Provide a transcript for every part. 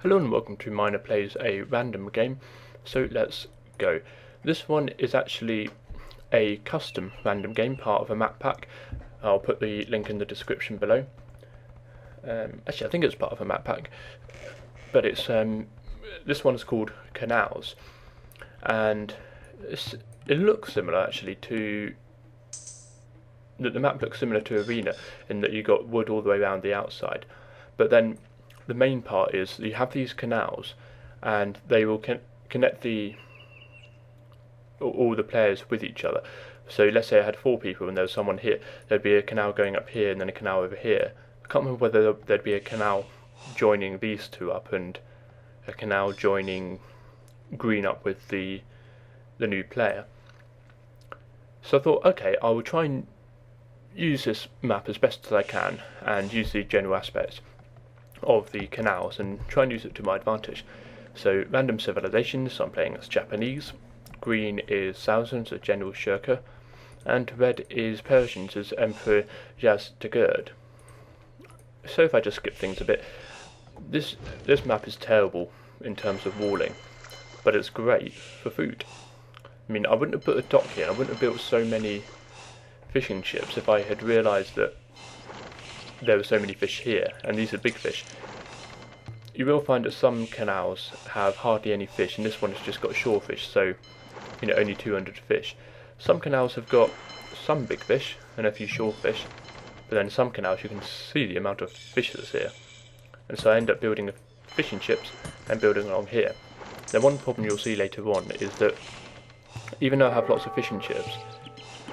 Hello and welcome to Miner Plays a Random Game. So let's go. This one is actually a custom random game, part of a map pack. I'll put the link in the description below. Actually, I think it's part of a map pack, but it's this one's called Canals, and it looks similar actually to the map looks similar to Arena in that you got wood all the way around the outside, but then the main part is you have these canals, and they will connect all the players with each other. So let's say I had 4 people and there was someone here, there'd be a canal going up here and then a canal over here. I can't remember whether there'd be a canal joining these two up and a canal joining green up with the new player. So I thought, okay, I will try and use this map as best as I can and use the general aspects of the canals and try and use it to my advantage. So random civilizations, I'm playing as Japanese, green is Thousands as General Shirker, and red is Persians as Emperor Yazdegerd. So if I just skip things a bit, this map is terrible in terms of walling, but it's great for food. I mean, I wouldn't have put a dock here, I wouldn't have built so many fishing ships if I had realised that there were so many fish here, and these are big fish. You will find that some canals have hardly any fish, and this one has just got shore fish, so you know, only 200 fish. Some canals have got some big fish and a few shore fish, but then some canals you can see the amount of fish that's here, and so I end up building fishing ships and building along here. Now one problem you'll see later on is that even though I have lots of fishing ships,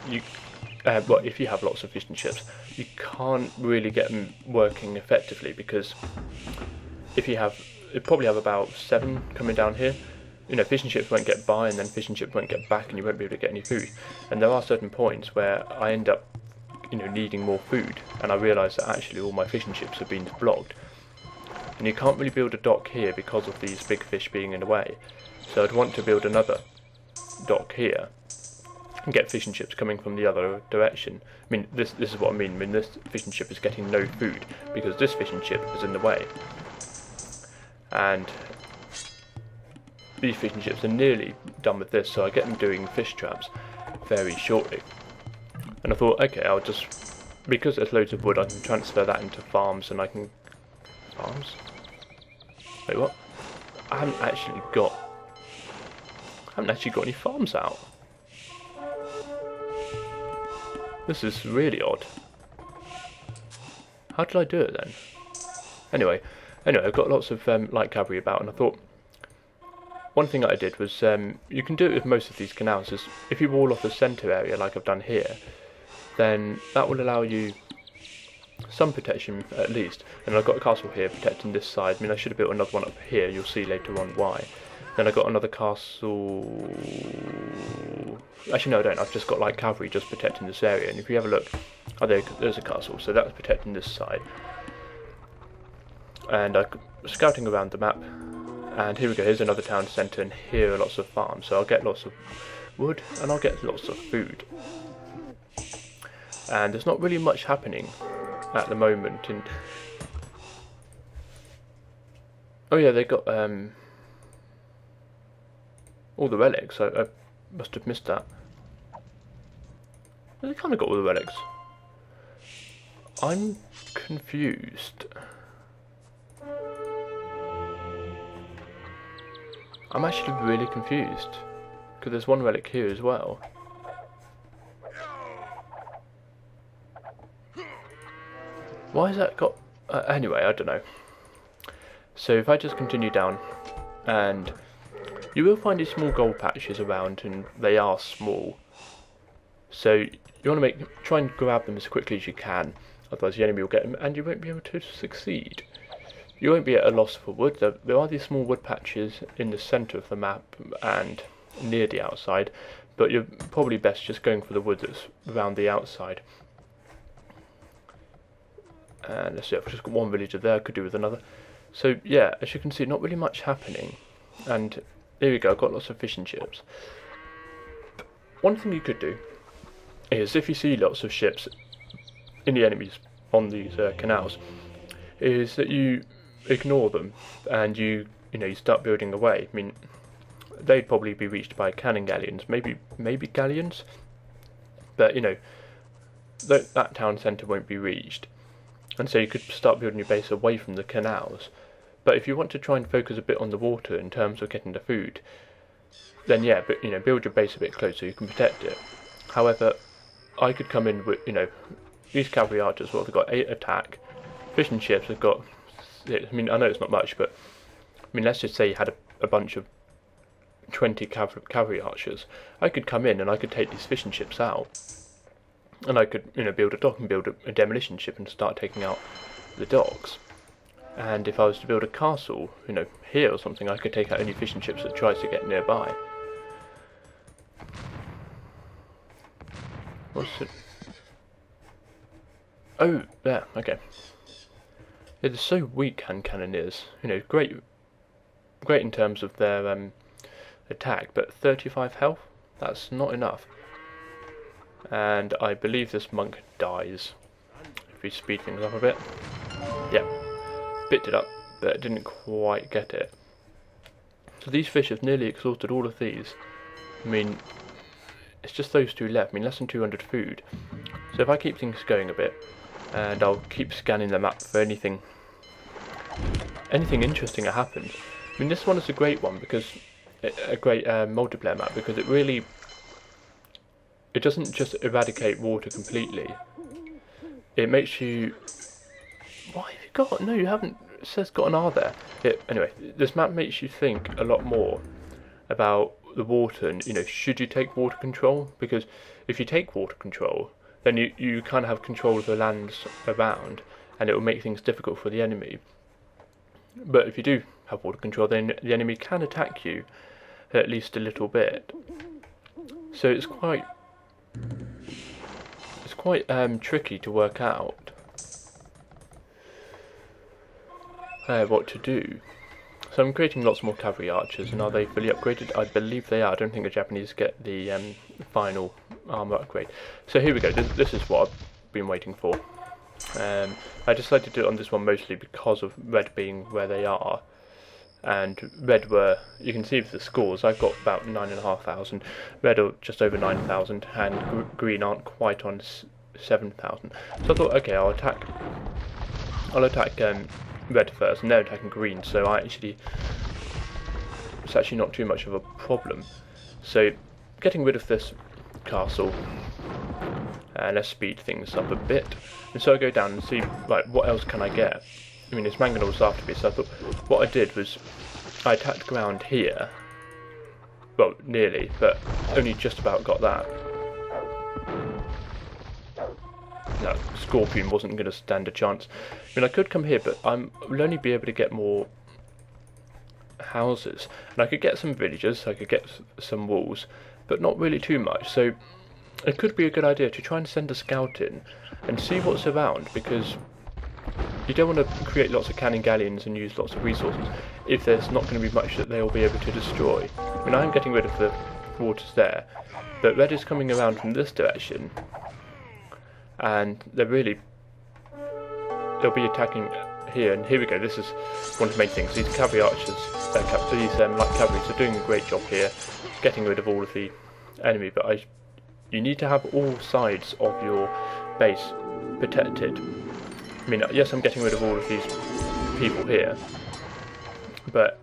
if you have lots of fishing ships, you can't really get them working effectively, because if you probably have about 7 coming down here, you know, fishing ships won't get by, and then fishing ships won't get back, and you won't be able to get any food. And there are certain points where I end up, you know, needing more food, and I realise that actually all my fishing ships have been blocked, and you can't really build a dock here because of these big fish being in the way. So I'd want to build another dock here and get fishing ships coming from the other direction. I mean, this is what I mean. I mean, this fishing ship is getting no food because this fishing ship is in the way, and these fishing ships are nearly done with this, so I get them doing fish traps very shortly. And I thought, okay, I'll just, because there's loads of wood, I can transfer that into farms, and I can farms. Wait, what? I haven't actually got any farms out. This is really odd. How did I do it then? Anyway, I've got lots of light cavalry about, and I thought one thing that I did was, you can do it with most of these canals, is if you wall off the centre area like I've done here, then that will allow you some protection at least. And I've got a castle here protecting this side. I mean, I should have built another one up here, you'll see later on why. Then I got another castle. Actually no, I don't. I've just got like cavalry just protecting this area, and if you have a look, oh, there's a castle, so that's protecting this side. And I'm scouting around the map, and here we go, here's another town centre, and here are lots of farms, so I'll get lots of wood and I'll get lots of food. And there's not really much happening at the moment. And oh yeah, they got all the relics. I must have missed that. They kind of got all the relics. I'm confused. I'm actually really confused, because there's one relic here as well. Why has that got... anyway, I don't know. So if I just continue down, and you will find these small gold patches around, and they are small. So you want to try and grab them as quickly as you can, otherwise the enemy will get them and you won't be able to succeed. You won't be at a loss for wood. There are these small wood patches in the centre of the map and near the outside, but you're probably best just going for the wood that's around the outside. And let's see, I've just got one villager there, I could do with another. So yeah, as you can see, not really much happening. And there we go, I've got lots of fishing ships. One thing you could do is, if you see lots of ships in the enemies on these canals, is that you ignore them and you start building away, I mean, they'd probably be reached by cannon galleons, maybe galleons, but that town centre won't be reached, and so you could start building your base away from the canals. But if you want to try and focus a bit on the water in terms of getting the food, then yeah, but build your base a bit closer so you can protect it. However, I could come in with these cavalry archers. Well, they've got 8 attack. Fishing ships have got 6. I mean, I know it's not much, but I mean, let's just say you had a bunch of 20 cavalry archers. I could come in and I could take these fishing ships out, and I could build a dock and build a demolition ship and start taking out the docks. And if I was to build a castle, here or something, I could take out any fishing ships that tries to get nearby. What's it? Oh, there. Okay. Yeah, they're so weak, hand cannoneers. Great in terms of their attack, but 35 health. That's not enough. And I believe this monk dies. If we speed things up a bit. Yeah. Bit it up, but didn't quite get it. So these fish have nearly exhausted all of these. I mean, it's just those 2 left. I mean, less than 200 food. So if I keep things going a bit, and I'll keep scanning the map for anything interesting that happens. I mean, this one is a great one because a great multiplayer map, because it doesn't just eradicate water completely. It makes you. What have you got? No, you haven't. It says got an R there. Anyway, this map makes you think a lot more about the water and should you take water control? Because if you take water control, then you kind of have control of the lands around, and it will make things difficult for the enemy. But if you do have water control, then the enemy can attack you at least a little bit. So it's quite tricky to work out what to do. So I'm creating lots more cavalry archers, and are they fully upgraded? I believe they are. I don't think the Japanese get the final armour upgrade. So here we go. This is what I've been waiting for. I decided to do it on this one mostly because of red being where they are, and red you can see with the scores, I've got about 9,500, red are just over 9,000, and green aren't quite on 7,000. So I thought, okay, I'll attack red first, and they're attacking green, so it's actually not too much of a problem. So getting rid of this castle, and let's speed things up a bit. And so I go down and see, right, what else can I get? I mean, it's mangonels after me, so I thought what I did was I attacked ground here. Well, nearly, but only just about got that. No, Scorpion wasn't going to stand a chance. I mean, I could come here, but will only be able to get more houses. And I could get some villagers, I could get some walls, but not really too much. So it could be a good idea to try and send a scout in and see what's around, because you don't want to create lots of cannon galleons and use lots of resources if there's not going to be much that they'll be able to destroy. I mean, I'm getting rid of the waters there, but red is coming around from this direction, and they'll be attacking here. And here we go. This is one of the main things. These cavalry archers, these light cavalry, are doing a great job here, getting rid of all of the enemy. But you need to have all sides of your base protected. I mean, yes, I'm getting rid of all of these people here, but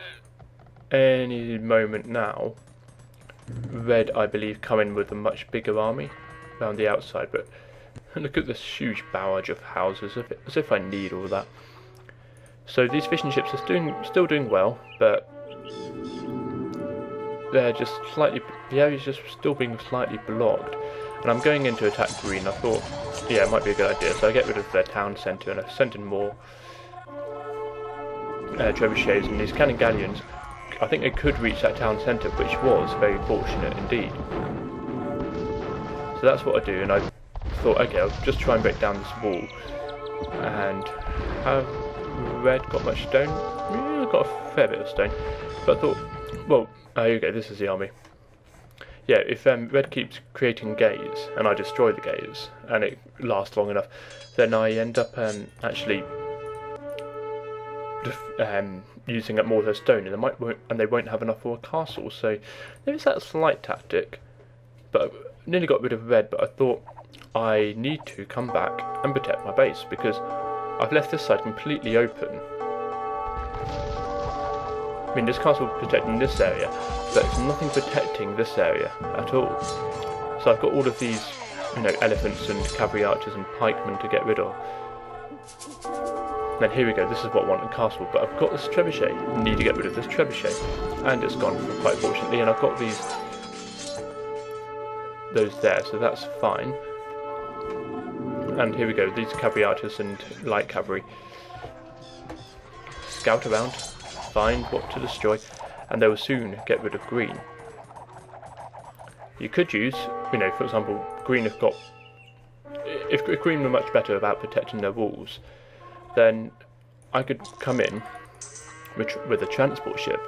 any moment now, red, I believe, come in with a much bigger army around the outside. But look at this huge barrage of houses, as if I need all that. So these fishing ships are still doing well, but they're just slightly, the area's just still being slightly blocked. And I'm going in to attack green. I thought, yeah, it might be a good idea. So I get rid of their town centre, and I sent in more trebuchets, and these cannon galleons. I think they could reach that town centre, which was very fortunate indeed. So that's what I do, and I thought, okay, I'll just try and break down this wall. And have red got much stone? Yeah, I've got a fair bit of stone. But I thought, well, here we go, this is the army. Yeah, if red keeps creating gates, and I destroy the gates, and it lasts long enough, then I end up actually using up more of their stone, and they won't have enough for a castle. So there's that slight tactic. But I nearly got rid of red, but I thought I need to come back and protect my base because I've left this side completely open. I mean, this castle protecting this area, but it's nothing protecting this area at all. So I've got all of these, elephants and cavalry archers and pikemen to get rid of. Then here we go, this is what I want in castle, but I've got this trebuchet. I need to get rid of this trebuchet. And it's gone, quite fortunately, and I've got those there, so that's fine. And here we go, these cavalry archers and light cavalry. Scout around, find what to destroy, and they will soon get rid of green. You could use, for example, green have got... If green were much better about protecting their walls, then I could come in with a transport ship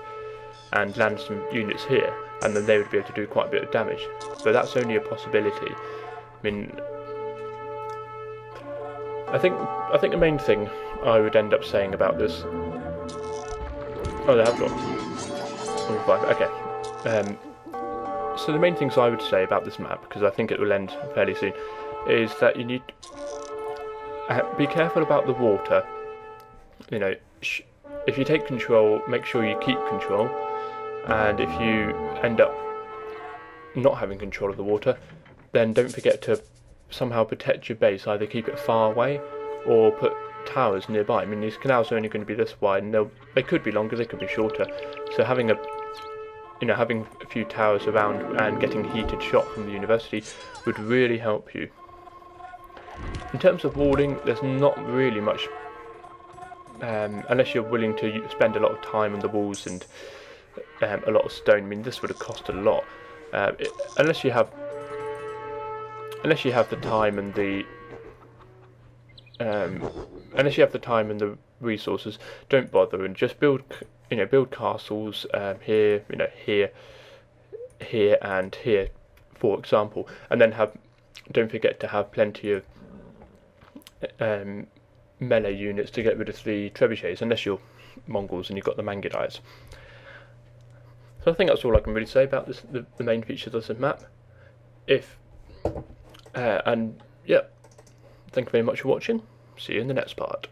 and land some units here, and then they would be able to do quite a bit of damage. But that's only a possibility. I mean, I think the main thing I would end up saying about this... Oh, they have got 5. Okay. So the main things I would say about this map, because I think it will end fairly soon, is that you need to be careful about the water. If you take control, make sure you keep control, and if you end up not having control of the water, then don't forget to somehow protect your base. Either keep it far away or put towers nearby. I mean, these canals are only going to be this wide, and they could be longer, they could be shorter. So having having a few towers around and getting heated shot from the university would really help you. In terms of walling, there's not really much, unless you're willing to spend a lot of time on the walls and a lot of stone. I mean, this would have cost a lot. Unless you have the time and the resources, don't bother and just build castles here, here and here, for example, and then don't forget to have plenty of melee units to get rid of the trebuchets, unless you're Mongols and you've got the Mangudaites. So I think that's all I can really say about this, the main features of this map. And yeah, thank you very much for watching. See you in the next part.